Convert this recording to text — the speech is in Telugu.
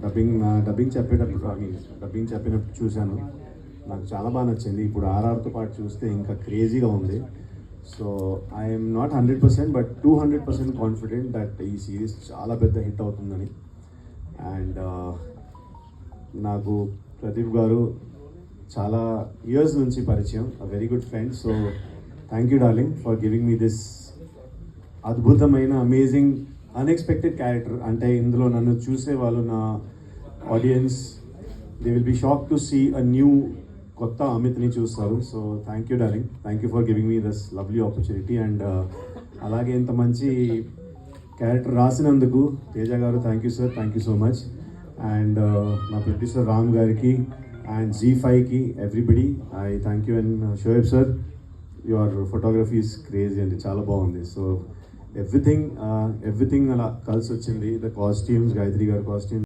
డబ్బింగ్ చెప్పినప్పుడు చూశాను, నాకు చాలా బాగా నచ్చింది. ఇప్పుడు ఆర్ఆర్తో పాటు చూస్తే ఇంకా క్రేజీగా ఉంది. So I'm not 100% but 200% confident that ఈ సిరీస్ చాలా పెద్ద హిట్ అవుతుందని. అండ్ నాకు ప్రదీప్ గారు చాలా ఇయర్స్ నుంచి పరిచయం, a very good friend. So thank you darling for giving me this అద్భుతమైన అమేజింగ్ అన్ఎక్స్పెక్టెడ్ క్యారెక్టర్. అంటే ఇందులో నన్ను చూసే వాళ్ళు, నా audience, they will be shock to see a new కొత్త అమిత్ని చూస్తారు. So thank you darling, thank you for giving me this lovely opportunity. And అలాగే ఇంత మంచి క్యారెక్టర్ రాసినందుకు Teja garu, thank you sir, thank you so much. And మా ప్రొడ్యూసర్ రామ్ గారికి అండ్ Z5కి, everybody I thank you. And Shoaib sir, your photography is crazy అండి, చాలా బాగుంది. సో ఎవ్రీథింగ్ అలా కలిసి వచ్చింది. ద కాస్ట్యూమ్స్, గాయత్రి గారి కాస్ట్యూమ్స్